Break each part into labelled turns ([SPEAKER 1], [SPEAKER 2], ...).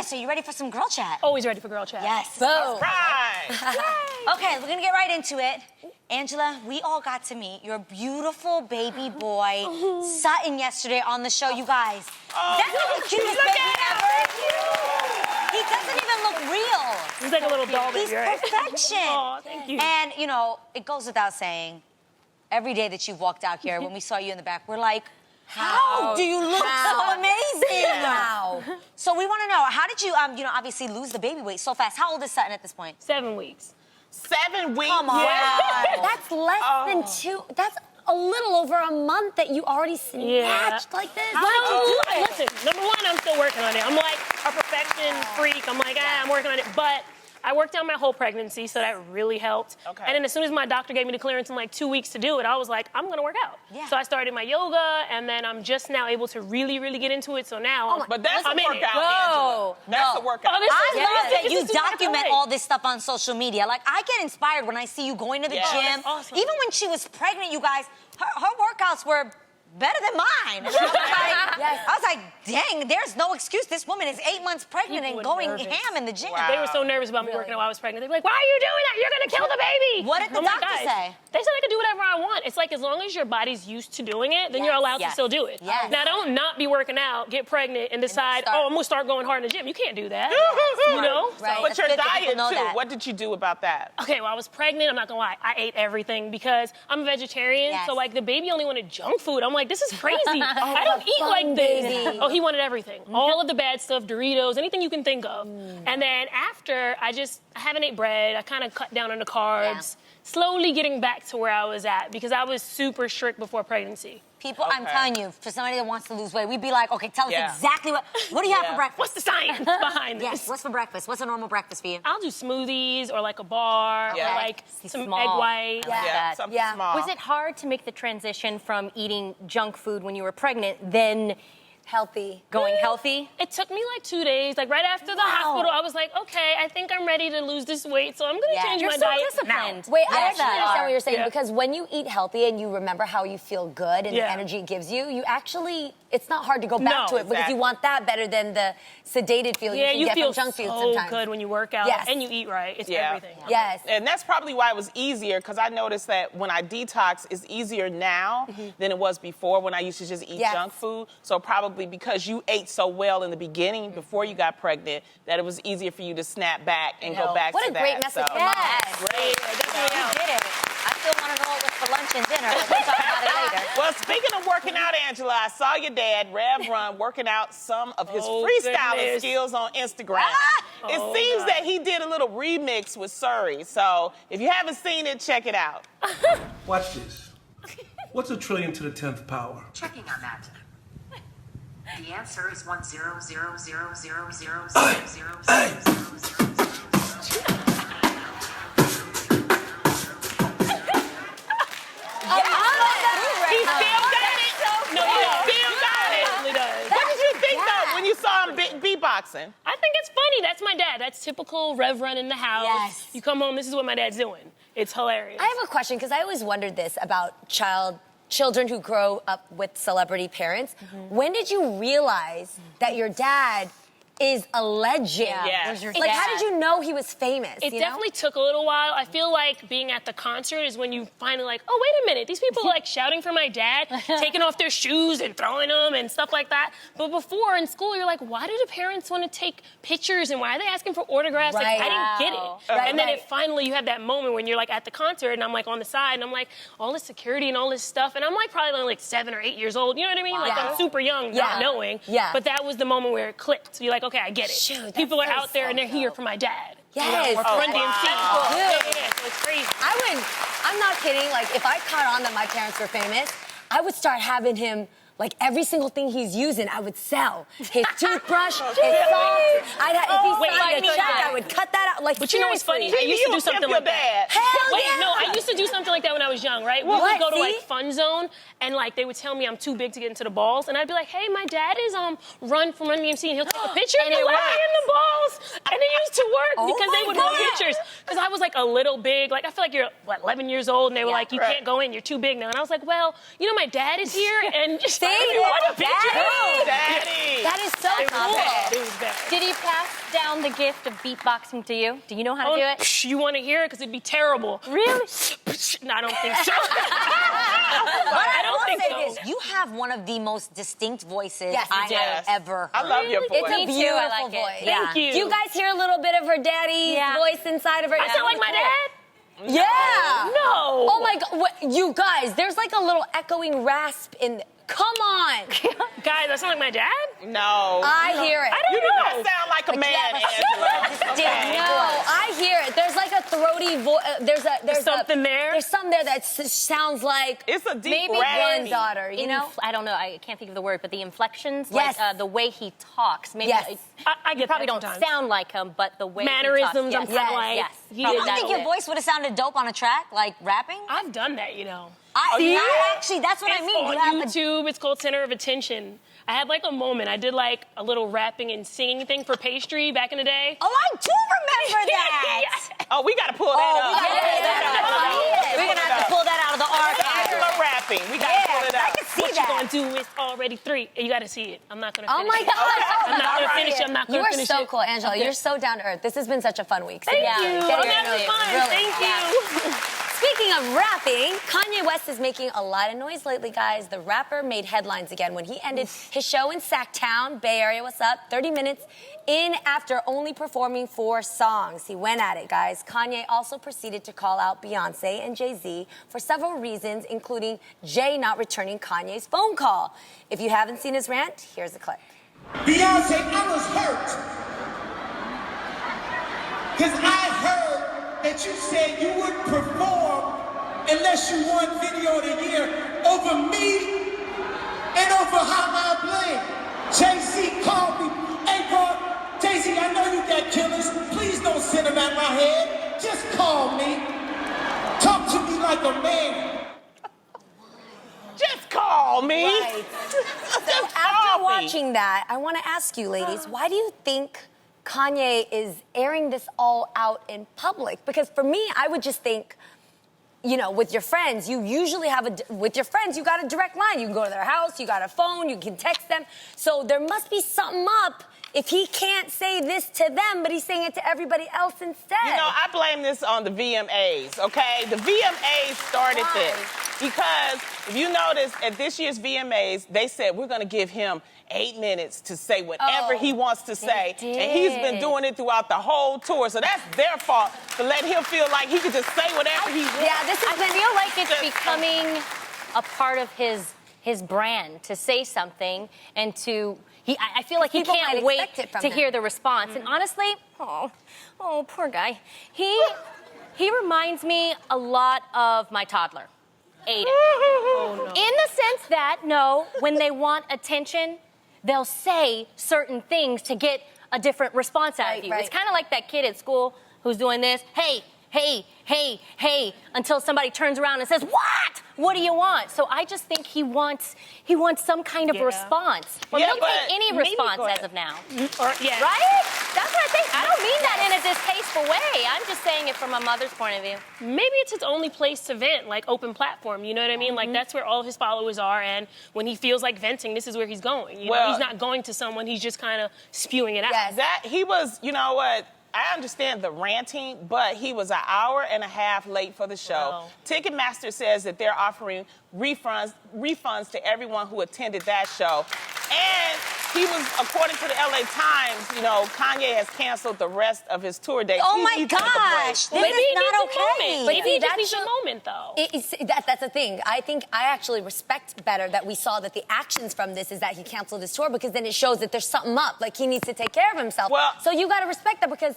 [SPEAKER 1] Okay, so you ready for some girl chat?
[SPEAKER 2] Always ready for girl chat.
[SPEAKER 1] Yes.
[SPEAKER 3] Boom.
[SPEAKER 4] Right.
[SPEAKER 1] Okay, we're gonna get right into it. Angela, we all got to meet your beautiful baby boy, Sutton, yesterday on the show, you guys. That's the cutest baby ever. He doesn't even look real.
[SPEAKER 2] He's like a little doll baby,
[SPEAKER 1] He's
[SPEAKER 2] right?
[SPEAKER 1] perfection.
[SPEAKER 2] Oh, thank you.
[SPEAKER 1] And, you know, it goes without saying, every day that you've walked out here, when we saw you in the back, we're like, how do you look so amazing?
[SPEAKER 3] Wow.
[SPEAKER 1] So we want to know, how did you, you know, obviously lose the baby weight so fast? How old is Sutton at this point?
[SPEAKER 2] 7 weeks.
[SPEAKER 4] 7 weeks?
[SPEAKER 1] Come on.
[SPEAKER 3] That's less than 2. That's a little over a month that you already snatched like this.
[SPEAKER 1] How did you do it?
[SPEAKER 2] Listen, number one, I'm still working on it. I'm like a perfection freak. I'm like, I'm working on it. But I worked out my whole pregnancy, so that really helped.
[SPEAKER 4] Okay.
[SPEAKER 2] And then as soon as my doctor gave me the clearance in like 2 weeks to do it, I was like, I'm gonna work out.
[SPEAKER 1] Yeah.
[SPEAKER 2] So I started my yoga, and then I'm just now able to really, really get into it. So now,
[SPEAKER 4] But that's
[SPEAKER 2] I'm
[SPEAKER 4] a
[SPEAKER 2] in it.
[SPEAKER 4] workout, Angela. That's a workout.
[SPEAKER 2] Oh, this
[SPEAKER 1] I
[SPEAKER 2] is
[SPEAKER 1] love that
[SPEAKER 2] this
[SPEAKER 1] you
[SPEAKER 2] is super
[SPEAKER 1] document
[SPEAKER 2] great.
[SPEAKER 1] all this stuff on social media. Like, I get inspired when I see you going to the
[SPEAKER 4] Yeah.
[SPEAKER 1] gym.
[SPEAKER 2] That's awesome.
[SPEAKER 1] Even when she was pregnant, you guys, her workouts were better than mine. And I was like, dang, there's no excuse. This woman is 8 months pregnant
[SPEAKER 2] People
[SPEAKER 1] and
[SPEAKER 2] were
[SPEAKER 1] going
[SPEAKER 2] nervous.
[SPEAKER 1] ham in the gym.
[SPEAKER 4] Wow.
[SPEAKER 2] They were so nervous about me working out while I was pregnant. They'd be like, why are you doing that? You're gonna kill the baby.
[SPEAKER 1] What did the
[SPEAKER 2] I'm like,
[SPEAKER 1] doctor
[SPEAKER 2] guys,
[SPEAKER 1] say?
[SPEAKER 2] They said I could do whatever I want. It's like, as long as your body's used to doing it, then you're allowed to still do it.
[SPEAKER 1] Yes.
[SPEAKER 2] Now, don't not be working out, get pregnant, and decide,
[SPEAKER 1] start-
[SPEAKER 2] oh, I'm gonna start going hard in the gym. You can't do that. You know?
[SPEAKER 1] Right.
[SPEAKER 4] But your
[SPEAKER 1] That's good that
[SPEAKER 4] diet,
[SPEAKER 1] people know
[SPEAKER 4] too.
[SPEAKER 1] that.
[SPEAKER 4] What did you do about that?
[SPEAKER 2] Okay, well, I was pregnant. I'm not gonna lie. I ate everything because I'm a vegetarian.
[SPEAKER 1] Yes.
[SPEAKER 2] So, like, the baby only wanted junk food. I'm like, this is crazy. I don't eat like this.
[SPEAKER 3] baby.
[SPEAKER 2] Oh, he wanted everything. All of the bad stuff, Doritos, anything you can think of. And then after, I haven't ate bread. I kind of cut down on the carbs. Slowly getting back to where I was at because I was super strict before pregnancy.
[SPEAKER 1] People, I'm telling you, for somebody that wants to lose weight, we'd be like, okay, tell us exactly what do you have for breakfast?
[SPEAKER 2] What's the science behind this?
[SPEAKER 1] Yes, what's for breakfast? What's a normal breakfast for you?
[SPEAKER 2] I'll do smoothies or like a bar
[SPEAKER 4] Yeah.
[SPEAKER 2] or like some
[SPEAKER 1] Small.
[SPEAKER 2] egg white.
[SPEAKER 4] Yeah, something small.
[SPEAKER 5] Was it hard to make the transition from eating junk food when you were pregnant, then
[SPEAKER 3] Healthy.
[SPEAKER 5] going healthy?
[SPEAKER 2] It took me like 2 days. Like right after the hospital, I was like, okay, I think I'm ready to lose this weight, so I'm gonna change
[SPEAKER 5] You're
[SPEAKER 2] my
[SPEAKER 5] so
[SPEAKER 2] diet
[SPEAKER 5] disciplined.
[SPEAKER 3] Wait, I
[SPEAKER 1] Yes,
[SPEAKER 3] actually
[SPEAKER 1] you
[SPEAKER 3] understand
[SPEAKER 1] are.
[SPEAKER 3] what you're saying
[SPEAKER 2] Yeah.
[SPEAKER 3] because when you eat healthy and you remember how you feel good and the energy it gives you, you actually, it's not hard to go back to it because
[SPEAKER 4] exactly.
[SPEAKER 3] you want that better than the sedated feeling
[SPEAKER 2] Yeah,
[SPEAKER 3] you
[SPEAKER 2] you
[SPEAKER 3] can get
[SPEAKER 2] feel
[SPEAKER 3] from junk food
[SPEAKER 2] so
[SPEAKER 3] sometimes.
[SPEAKER 2] good when you work out
[SPEAKER 3] Yes.
[SPEAKER 2] and you eat right. It's
[SPEAKER 4] Yeah.
[SPEAKER 2] everything.
[SPEAKER 3] Yes.
[SPEAKER 4] And that's probably why it was easier, because I noticed that when I detox, it's easier now than it was before when I used to just eat
[SPEAKER 3] Yes.
[SPEAKER 4] junk food. So probably because you ate so well in the beginning before you got pregnant, that it was easier for you to snap back and go back
[SPEAKER 3] What
[SPEAKER 4] to
[SPEAKER 3] a
[SPEAKER 4] that.
[SPEAKER 3] great message
[SPEAKER 4] So-
[SPEAKER 3] for moms.
[SPEAKER 2] Great.
[SPEAKER 1] You did it. I still want to know what was for lunch and dinner. We'll talk about it later.
[SPEAKER 4] Well, speaking of working out, Angela, I saw your dad, Rev Run, working out some of his
[SPEAKER 2] Oh,
[SPEAKER 4] freestyling
[SPEAKER 2] goodness.
[SPEAKER 4] skills on Instagram. It
[SPEAKER 2] Oh,
[SPEAKER 4] seems
[SPEAKER 2] God.
[SPEAKER 4] that he did a little remix with Surrey. So if you haven't seen it, check it out.
[SPEAKER 6] Watch this. What's a trillion to the 10th power?
[SPEAKER 7] Checking on that. The answer is 1,000,000,000,000,000,000,000,000,000.
[SPEAKER 2] He still got it. No, he still got it. He does.
[SPEAKER 4] What did you think, though, when you saw him beatboxing?
[SPEAKER 2] I think it's funny. That's my dad. That's typical Rev Run in the house.
[SPEAKER 1] Yes.
[SPEAKER 2] You come home, this is what my dad's doing. It's hilarious.
[SPEAKER 3] I have a question because I always wondered this about children who grow up with celebrity parents. When did you realize that your dad is a legend?
[SPEAKER 4] Yeah.
[SPEAKER 1] Who's your
[SPEAKER 3] Like, how
[SPEAKER 1] dad?
[SPEAKER 3] did you know he was famous?
[SPEAKER 2] It
[SPEAKER 3] you know?
[SPEAKER 2] definitely took a little while. I feel like being at the concert is when you finally like, oh, wait a minute. These people are like shouting for my dad, taking off their shoes and throwing them and stuff like that. But before in school, you're like, why do the parents want to take pictures and why are they asking for autographs?
[SPEAKER 3] Right.
[SPEAKER 2] Like, I didn't get it.
[SPEAKER 3] Right,
[SPEAKER 2] and then
[SPEAKER 3] right.
[SPEAKER 2] it finally, you have that moment when you're like at the concert and I'm like on the side and I'm like, all this security and all this stuff. And I'm like probably only like 7 or 8 years old. You know what I mean? Like
[SPEAKER 3] Yeah.
[SPEAKER 2] I'm super young,
[SPEAKER 3] Yeah.
[SPEAKER 2] not knowing.
[SPEAKER 3] Yeah.
[SPEAKER 2] But that was the moment where it clicked. So you're like, okay, I get it.
[SPEAKER 3] Shoot, that's
[SPEAKER 2] People are
[SPEAKER 3] so
[SPEAKER 2] out there and they're
[SPEAKER 3] sad,
[SPEAKER 2] here
[SPEAKER 3] though.
[SPEAKER 2] for my dad.
[SPEAKER 3] Yes.
[SPEAKER 2] Or Run DMC.
[SPEAKER 4] wow.
[SPEAKER 2] Yeah, so it's crazy.
[SPEAKER 3] I'm not kidding, like, if I caught on that my parents were famous, I would start having him, like, every single thing he's using, I would sell. His toothbrush, his socks. If he
[SPEAKER 2] Wait,
[SPEAKER 3] signed
[SPEAKER 2] like
[SPEAKER 3] a
[SPEAKER 2] me.
[SPEAKER 3] check, I would cut that out, like,
[SPEAKER 2] But you know what's funny? I used to do something like that.
[SPEAKER 3] Hell
[SPEAKER 2] Wait,
[SPEAKER 3] yeah.
[SPEAKER 2] no, I used to do something like that when I was young, right? We
[SPEAKER 3] What?
[SPEAKER 2] would go to like
[SPEAKER 3] See?
[SPEAKER 2] Fun Zone, and like they would tell me I'm too big to get into the balls, and I'd be like, "Hey, my dad is Run from Run DMC, and he'll take a picture
[SPEAKER 3] And
[SPEAKER 2] and
[SPEAKER 3] it
[SPEAKER 2] let me in the balls." And it used to work
[SPEAKER 3] Oh
[SPEAKER 2] because they
[SPEAKER 3] my
[SPEAKER 2] would
[SPEAKER 3] God.
[SPEAKER 2] want pictures. Because I was like a little big, like I feel like you're what 11 years old, and they were like, "You
[SPEAKER 4] right.
[SPEAKER 2] can't go in, you're too big now." And I was like, "Well, you know, my dad is here, and just
[SPEAKER 3] Stay
[SPEAKER 4] What a picture.
[SPEAKER 3] Daddy.
[SPEAKER 4] Daddy.
[SPEAKER 3] That is so cool.
[SPEAKER 2] It was bad.
[SPEAKER 5] Did he pass down the gift of beatboxing to you? Do you know how to do it?
[SPEAKER 2] Psh, you want to hear it? Because it'd be terrible.
[SPEAKER 5] Really?
[SPEAKER 2] No, I don't think so.
[SPEAKER 1] But
[SPEAKER 2] I don't
[SPEAKER 1] will
[SPEAKER 2] think
[SPEAKER 1] say
[SPEAKER 2] so.
[SPEAKER 1] this, you have one of the most distinct voices
[SPEAKER 3] Yes,
[SPEAKER 1] I
[SPEAKER 4] yes.
[SPEAKER 1] have ever heard.
[SPEAKER 4] I love your voice.
[SPEAKER 3] It's a
[SPEAKER 5] Me too,
[SPEAKER 3] beautiful
[SPEAKER 5] I like it.
[SPEAKER 3] voice.
[SPEAKER 1] Yeah.
[SPEAKER 2] Thank you.
[SPEAKER 3] Do you guys hear a little bit of her daddy's
[SPEAKER 5] Yeah.
[SPEAKER 3] voice inside of her?
[SPEAKER 2] I sound like my dad?
[SPEAKER 3] Yeah.
[SPEAKER 2] No.
[SPEAKER 3] Oh my God, you guys, there's like a little echoing rasp in. Come on.
[SPEAKER 2] Guys, I sound like my dad?
[SPEAKER 4] No.
[SPEAKER 3] I hear it.
[SPEAKER 2] I don't
[SPEAKER 4] You do
[SPEAKER 2] know.
[SPEAKER 4] not sound like a man,
[SPEAKER 1] have a
[SPEAKER 4] Angela.
[SPEAKER 1] super
[SPEAKER 4] Okay.
[SPEAKER 3] No, I hear it. There's like a throaty voice. There's
[SPEAKER 2] something there?
[SPEAKER 3] There's something there that sounds like
[SPEAKER 4] It's a deep
[SPEAKER 3] maybe
[SPEAKER 4] raspy.
[SPEAKER 3] granddaughter. You know?
[SPEAKER 5] I don't know. I can't think of the word, but the inflections,
[SPEAKER 3] Yes.
[SPEAKER 5] like the way he talks. Maybe
[SPEAKER 3] Yes.
[SPEAKER 2] I
[SPEAKER 5] you
[SPEAKER 2] get
[SPEAKER 5] probably
[SPEAKER 2] that
[SPEAKER 5] don't
[SPEAKER 2] sometimes.
[SPEAKER 5] sound like him, but the way
[SPEAKER 2] Mannerisms,
[SPEAKER 5] he
[SPEAKER 2] I'm
[SPEAKER 5] talks.
[SPEAKER 2] kind of
[SPEAKER 3] Yes,
[SPEAKER 2] like.
[SPEAKER 5] yes.
[SPEAKER 2] he
[SPEAKER 1] You
[SPEAKER 2] did
[SPEAKER 1] don't
[SPEAKER 2] that
[SPEAKER 1] think your
[SPEAKER 2] way.
[SPEAKER 1] voice would have sounded dope on a track, like rapping?
[SPEAKER 2] I've done that, you know.
[SPEAKER 1] Actually, that's what I
[SPEAKER 2] It's
[SPEAKER 1] mean.
[SPEAKER 2] on
[SPEAKER 1] You have a
[SPEAKER 2] YouTube. It's called Center of Attention. I had like a moment. I did like a little rapping and singing thing for pastry back in the day.
[SPEAKER 1] Oh, I do remember that.
[SPEAKER 4] Oh, we got to pull that up.
[SPEAKER 1] we gotta pull that out. We're gonna have to pull that out of the archive.
[SPEAKER 4] Angela rapping. We got to pull it
[SPEAKER 1] I
[SPEAKER 4] out.
[SPEAKER 1] can see
[SPEAKER 2] What
[SPEAKER 1] that.
[SPEAKER 2] you gonna do? It's already 3. You gotta see it. I'm not gonna
[SPEAKER 3] Oh
[SPEAKER 2] finish
[SPEAKER 3] my
[SPEAKER 2] it.
[SPEAKER 3] gosh.
[SPEAKER 2] I'm not gonna finish it. I'm not
[SPEAKER 3] You
[SPEAKER 2] gonna
[SPEAKER 3] are
[SPEAKER 2] finish
[SPEAKER 3] so
[SPEAKER 2] it.
[SPEAKER 3] cool, Angela. You're so down to earth. This has been such a fun week.
[SPEAKER 2] Thank you.
[SPEAKER 3] Getting
[SPEAKER 2] I'm
[SPEAKER 3] to know
[SPEAKER 2] having
[SPEAKER 3] you.
[SPEAKER 2] fun.
[SPEAKER 3] Really.
[SPEAKER 2] Thank you.
[SPEAKER 3] Speaking of rapping, Kanye West is making a lot of noise lately, guys. The rapper made headlines again when he ended his show in Sactown, Bay Area. What's up? 30 minutes in after only performing 4 songs. He went at it, guys. Kanye also proceeded to call out Beyoncé and Jay-Z for several reasons, including Jay not returning Kanye's phone call. If you haven't seen his rant, here's a clip.
[SPEAKER 8] Beyonce, I was hurt. Because I heard that you said you wouldn't perform unless you won Video of the Year over me and over How I Blame. Jay-Z called me. Hey, bro, Jay-Z, I know you got killers. Please don't send them at my head. Just call me. Talk to me like a man.
[SPEAKER 4] Just call me.
[SPEAKER 3] Right.
[SPEAKER 4] Just
[SPEAKER 3] So
[SPEAKER 4] call
[SPEAKER 3] after
[SPEAKER 4] me.
[SPEAKER 3] watching that, I want to ask you, ladies, why do you think Kanye is airing this all out in public? Because for me, I would just think, you know, with your friends, you usually have with your friends, you got a direct line. You can go to their house, you got a phone, you can text them. So there must be something up if he can't say this to them, but he's saying it to everybody else instead.
[SPEAKER 4] You know, I blame this on the VMAs, okay? The VMAs started
[SPEAKER 3] Why?
[SPEAKER 4] this because if you notice at this year's VMAs, they said we're going to give him 8 minutes to say whatever
[SPEAKER 3] Oh,
[SPEAKER 4] he wants to say.
[SPEAKER 3] did.
[SPEAKER 4] And he's been doing it throughout the whole tour. So that's their fault to let him feel like he could just say whatever he wants.
[SPEAKER 3] Yeah, this
[SPEAKER 5] I
[SPEAKER 3] has been...
[SPEAKER 5] feel like it's becoming a part of his brand to say something and to. I feel like he
[SPEAKER 3] People
[SPEAKER 5] can't
[SPEAKER 3] might
[SPEAKER 5] wait
[SPEAKER 3] expect it from
[SPEAKER 5] to
[SPEAKER 3] him.
[SPEAKER 5] hear the response. And honestly, oh, poor guy. He reminds me a lot of my toddler, Aiden. In the sense that, no, when they want attention, they'll say certain things to get a different response out of you.
[SPEAKER 3] Right.
[SPEAKER 5] It's kind of like that kid at school who's doing this. Hey, hey, hey, hey, until somebody turns around and says, "What? What do you want?" So I just think he wants some kind of response. Well,
[SPEAKER 4] Yeah,
[SPEAKER 5] he'll
[SPEAKER 4] but
[SPEAKER 5] take any
[SPEAKER 4] maybe
[SPEAKER 5] response
[SPEAKER 4] go ahead.
[SPEAKER 5] as of now.
[SPEAKER 2] Or, yeah.
[SPEAKER 5] Right? That's what I think. I don't mean that in a distasteful way. I'm just saying it from a mother's point of view.
[SPEAKER 2] Maybe it's his only place to vent, like open platform. You know what I mean? Like that's where all his followers are, and when he feels like venting, this is where he's going. You know,
[SPEAKER 4] Well-
[SPEAKER 2] he's not going to someone; he's just kind of spewing it out.
[SPEAKER 3] Yes.
[SPEAKER 4] That he was, you know what? I understand the ranting, but he was an hour and a half late for the show.
[SPEAKER 2] Wow.
[SPEAKER 4] Ticketmaster says that they're offering refunds to everyone who attended that show. And he was, according to the LA Times, you know, Kanye has canceled the rest of his tour dates.
[SPEAKER 1] Oh
[SPEAKER 4] He
[SPEAKER 1] my
[SPEAKER 4] needs to take a break.
[SPEAKER 1] gosh, this
[SPEAKER 2] Maybe
[SPEAKER 1] is
[SPEAKER 2] he needs
[SPEAKER 1] not
[SPEAKER 2] a
[SPEAKER 1] okay.
[SPEAKER 2] moment. Maybe he just
[SPEAKER 3] that
[SPEAKER 2] needs a
[SPEAKER 3] show-
[SPEAKER 2] moment, though.
[SPEAKER 3] That's the thing. I think I actually respect better that we saw that the actions from this is that he canceled his tour, because then it shows that there's something up. Like, he needs to take care of himself.
[SPEAKER 4] Well-
[SPEAKER 3] so you got to respect that, because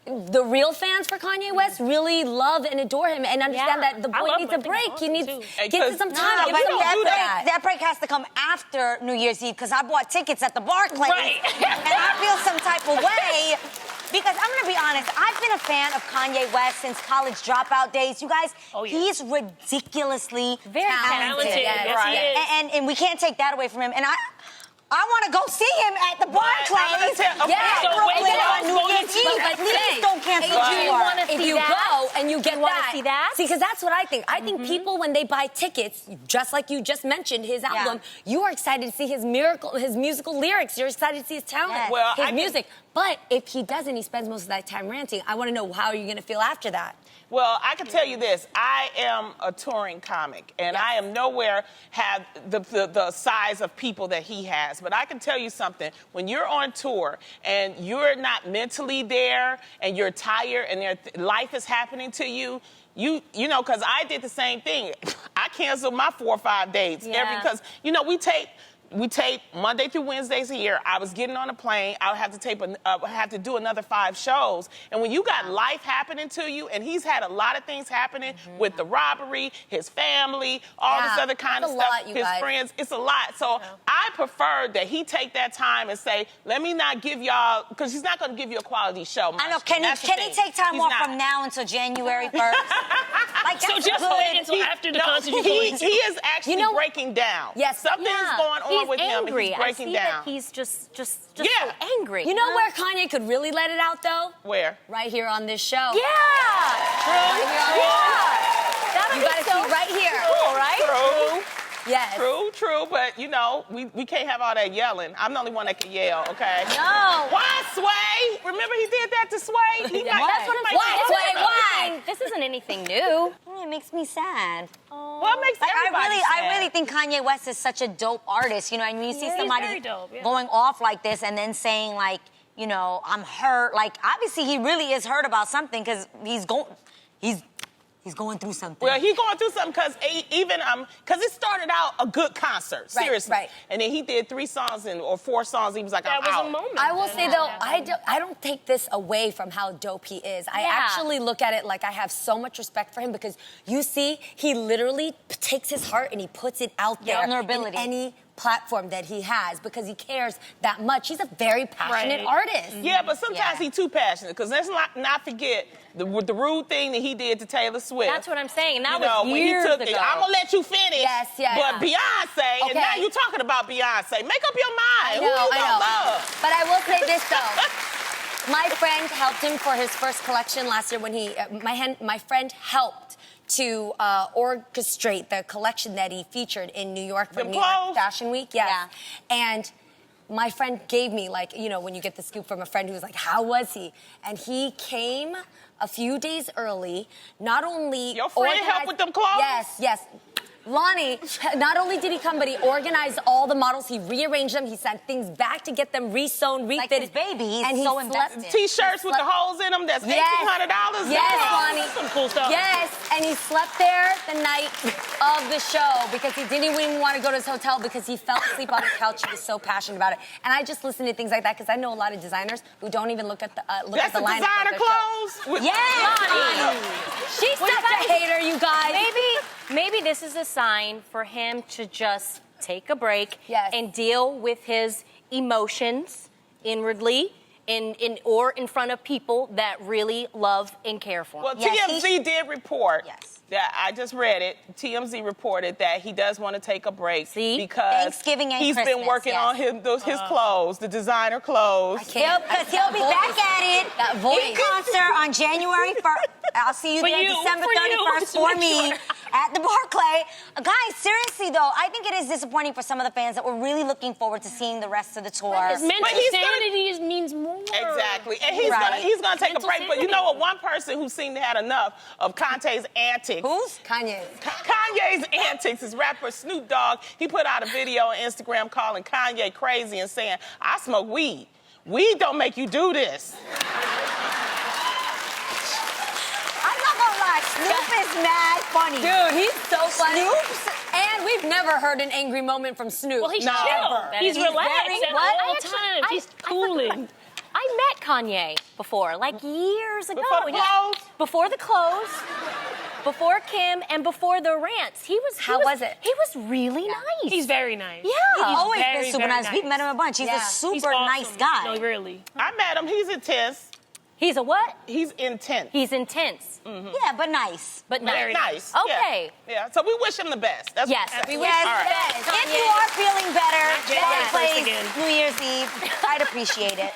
[SPEAKER 3] the real fans for Kanye West really love and adore him and understand
[SPEAKER 5] Yeah.
[SPEAKER 3] that the
[SPEAKER 2] I
[SPEAKER 3] boy
[SPEAKER 2] love
[SPEAKER 3] needs
[SPEAKER 2] him.
[SPEAKER 3] a
[SPEAKER 2] I think
[SPEAKER 3] break.
[SPEAKER 2] I
[SPEAKER 3] He
[SPEAKER 2] love
[SPEAKER 3] needs
[SPEAKER 2] him, too.
[SPEAKER 3] give him some time.
[SPEAKER 1] No,
[SPEAKER 3] Give
[SPEAKER 1] but
[SPEAKER 3] him some
[SPEAKER 1] that
[SPEAKER 3] time for
[SPEAKER 1] break,
[SPEAKER 3] that.
[SPEAKER 1] that break has to come after New Year's Eve, because I bought tickets at the Barclays.
[SPEAKER 2] Right.
[SPEAKER 1] And I feel some type of way. Because I'm gonna be honest, I've been a fan of Kanye West since college dropout days. You guys,
[SPEAKER 2] Oh, yeah.
[SPEAKER 1] he's ridiculously
[SPEAKER 5] Very
[SPEAKER 1] talented.
[SPEAKER 2] talented. Yes,
[SPEAKER 4] Right.
[SPEAKER 2] he is.
[SPEAKER 1] And we can't take that away from him. And I want to go see him at the Barclays.
[SPEAKER 3] Yeah.
[SPEAKER 2] So wait,
[SPEAKER 1] Brooklyn
[SPEAKER 2] so
[SPEAKER 1] on New Year's Eve.
[SPEAKER 3] But
[SPEAKER 1] Please don't cancel
[SPEAKER 3] if
[SPEAKER 1] the
[SPEAKER 3] you
[SPEAKER 1] tour.
[SPEAKER 5] wanna
[SPEAKER 3] if
[SPEAKER 5] see
[SPEAKER 3] you
[SPEAKER 5] that?
[SPEAKER 3] go and you get
[SPEAKER 5] You wanna
[SPEAKER 3] that,
[SPEAKER 5] see that?
[SPEAKER 3] see, because that's what I think. I think people, when they buy tickets, just like you just mentioned, his album, you are excited to see his musical lyrics. You're excited to see his talent,
[SPEAKER 1] Yes.
[SPEAKER 4] Well,
[SPEAKER 3] his music. But if he doesn't, he spends most of that time ranting. I want to know how you're going to feel after that.
[SPEAKER 4] Well, I can tell you this. I am a touring comic, and I am nowhere have the size of people that he has. But I can tell you something. When you're on tour and you're not mentally there and you're tired and life is happening to you, you know, because I did the same thing. I canceled my 4 or 5 dates because, you know, we tape Monday through Wednesdays a year. I was getting on a plane. I would have to do another 5 shows. And when you got life happening to you, and he's had a lot of things happening with the robbery, his family, all this other kind of
[SPEAKER 3] It's a
[SPEAKER 4] stuff,
[SPEAKER 3] lot, you
[SPEAKER 4] his
[SPEAKER 3] guys.
[SPEAKER 4] friends, it's a lot. So I prefer that he take that time and say, let me not give y'all, because he's not going to give you a quality show.
[SPEAKER 1] I know. Can he take time off from now until January 1st? Like,
[SPEAKER 2] So
[SPEAKER 1] that's
[SPEAKER 2] just
[SPEAKER 1] good.
[SPEAKER 2] wait until after the concert you go
[SPEAKER 4] he
[SPEAKER 2] into.
[SPEAKER 4] is actually breaking down.
[SPEAKER 3] Yes.
[SPEAKER 4] Something's going on
[SPEAKER 5] He's
[SPEAKER 4] with him.
[SPEAKER 5] angry.
[SPEAKER 4] He's breaking
[SPEAKER 5] I see
[SPEAKER 4] down.
[SPEAKER 5] that he's just
[SPEAKER 4] Yeah.
[SPEAKER 5] so angry.
[SPEAKER 3] You know where Kanye could really let it out, though?
[SPEAKER 4] Where?
[SPEAKER 3] Right here on this show.
[SPEAKER 5] Yeah.
[SPEAKER 3] Right here on this show.
[SPEAKER 5] That'll
[SPEAKER 3] You
[SPEAKER 5] be
[SPEAKER 3] gotta
[SPEAKER 5] so
[SPEAKER 3] see right here.
[SPEAKER 5] cool, right?
[SPEAKER 4] True.
[SPEAKER 3] Yes.
[SPEAKER 4] True, but you know, we can't have all that yelling. I'm the only one that can yell, okay?
[SPEAKER 5] No.
[SPEAKER 4] Why Sway? Remember he did that to Sway?
[SPEAKER 5] That's what I'm saying.
[SPEAKER 3] Why, Sway, why?
[SPEAKER 5] This isn't anything new.
[SPEAKER 1] It makes me sad.
[SPEAKER 4] What makes
[SPEAKER 1] Like,
[SPEAKER 4] everybody sad?
[SPEAKER 1] I really think Kanye West is such a dope artist. You know, and when you see
[SPEAKER 2] He's
[SPEAKER 1] somebody
[SPEAKER 2] very dope, yeah.
[SPEAKER 1] going off like this and then saying like, you know, I'm hurt. Like, obviously he really is hurt about something because he's going through something.
[SPEAKER 4] Well, he's going through something because because it started out a good concert, seriously.
[SPEAKER 3] right.
[SPEAKER 4] And then he did 3 songs or 4 songs. He was like,
[SPEAKER 2] That
[SPEAKER 4] I'm
[SPEAKER 2] was
[SPEAKER 4] out.
[SPEAKER 2] a moment.
[SPEAKER 3] I will say, though, I don't take this away from how dope he is. I actually look at it like I have so much respect for him because you see, he literally takes his heart and he puts it out there
[SPEAKER 1] vulnerability.
[SPEAKER 4] Mm.
[SPEAKER 3] in any platform that he has because he cares that much. He's a very passionate artist.
[SPEAKER 4] Yeah, but sometimes he's too passionate because let's not forget the rude thing that he did to Taylor Swift.
[SPEAKER 5] That's what I'm saying. And that
[SPEAKER 4] You know,
[SPEAKER 5] was
[SPEAKER 4] when
[SPEAKER 5] years
[SPEAKER 4] he took
[SPEAKER 5] ago.
[SPEAKER 4] it, I'm gonna let you finish.
[SPEAKER 3] Yes, yeah.
[SPEAKER 4] But Beyonce, and now
[SPEAKER 3] Okay.
[SPEAKER 4] you're talking about Beyonce. Make up your mind. Who you
[SPEAKER 3] I
[SPEAKER 4] gonna
[SPEAKER 3] know.
[SPEAKER 4] love?
[SPEAKER 3] But I will say this though. My friend helped him for his first collection last year when he, my friend helped to orchestrate the collection that he featured in New York for
[SPEAKER 4] The
[SPEAKER 3] New York
[SPEAKER 4] clothes?
[SPEAKER 3] Fashion Week. Yes. And my friend gave me, like, you know, when you get the scoop from a friend who's like, how was he? And he came a few days early, not only
[SPEAKER 4] Your friend helped with them clothes?
[SPEAKER 3] Yes. Lonnie, not only did he come, but he organized all the models. He rearranged them. He sent things back to get them re-sewn, refitted.
[SPEAKER 1] Like his baby, he's
[SPEAKER 3] and he
[SPEAKER 1] so
[SPEAKER 3] slept-
[SPEAKER 1] invested.
[SPEAKER 4] T-shirts with the holes in them. That's $1,800.
[SPEAKER 3] Yes,
[SPEAKER 4] Wow.
[SPEAKER 3] Lonnie.
[SPEAKER 2] Some cool stuff.
[SPEAKER 3] Yes, and he slept there the night of the show because he didn't even want to go to his hotel because he fell asleep on the couch. He was so passionate about it. And I just listen to things like that because I know a lot of designers who don't even look at the
[SPEAKER 4] That's the
[SPEAKER 3] lineup
[SPEAKER 4] designer
[SPEAKER 3] of their show.
[SPEAKER 4] clothes?
[SPEAKER 3] She's such a hater, you guys.
[SPEAKER 5] Maybe this is a sign for him to just take a break and deal with his emotions inwardly or in front of people that really love and care for him.
[SPEAKER 4] Well, TMZ did report that I just read it. TMZ reported that he does want to take a break because
[SPEAKER 1] Thanksgiving and
[SPEAKER 4] he's been
[SPEAKER 1] Christmas,
[SPEAKER 4] working on his clothes, the designer clothes.
[SPEAKER 1] He'll be back at it
[SPEAKER 3] That voice.
[SPEAKER 1] in concert on January 1st. I'll see you there December 31st for me at the Barclay. Guys, seriously though, I think it is disappointing for some of the fans that were really looking forward to seeing the rest of the tour.
[SPEAKER 2] His mental sanity means more.
[SPEAKER 4] Exactly, and he's gonna take a break. But you know what? One person who seemed to had enough of Kanye's antics.
[SPEAKER 3] Who's? Kanye.
[SPEAKER 4] Kanye's antics is rapper Snoop Dogg. He put out a video on Instagram calling Kanye crazy and saying, "I smoke weed. Weed don't make you do this."
[SPEAKER 1] I'm not gonna lie, Snoop is mad funny.
[SPEAKER 3] Dude, he's so funny.
[SPEAKER 1] Snoop's...
[SPEAKER 3] And we've never heard an angry moment from Snoop.
[SPEAKER 2] Well, he's
[SPEAKER 4] No.
[SPEAKER 2] chill. He's relaxed at all times. He's cooling.
[SPEAKER 5] I met Kanye before, like years ago.
[SPEAKER 4] Before the clothes?
[SPEAKER 5] Before the clothes, before Kim, and before the rants.
[SPEAKER 3] How was it?
[SPEAKER 5] He was really nice.
[SPEAKER 2] He's very nice.
[SPEAKER 5] Yeah.
[SPEAKER 1] He's always
[SPEAKER 2] very,
[SPEAKER 1] been super
[SPEAKER 2] very
[SPEAKER 1] nice. We've met him a bunch. He's a
[SPEAKER 2] He's
[SPEAKER 1] super
[SPEAKER 2] awesome.
[SPEAKER 1] nice guy.
[SPEAKER 2] No, really.
[SPEAKER 4] I met him. He's intense.
[SPEAKER 5] He's a what?
[SPEAKER 4] He's intense.
[SPEAKER 5] He's intense.
[SPEAKER 1] Yeah, but nice.
[SPEAKER 5] But
[SPEAKER 4] Very nice.
[SPEAKER 5] Okay.
[SPEAKER 4] Yeah. So we wish him the best. That's
[SPEAKER 5] Yes,
[SPEAKER 4] what
[SPEAKER 5] we
[SPEAKER 4] we
[SPEAKER 5] wish
[SPEAKER 1] Yes,
[SPEAKER 5] All right.
[SPEAKER 1] yes. If
[SPEAKER 5] Kanye.
[SPEAKER 1] you are feeling better,
[SPEAKER 2] Not January
[SPEAKER 1] that
[SPEAKER 2] 1st
[SPEAKER 1] plays
[SPEAKER 2] again.
[SPEAKER 1] New Year's Eve. I'd appreciate it.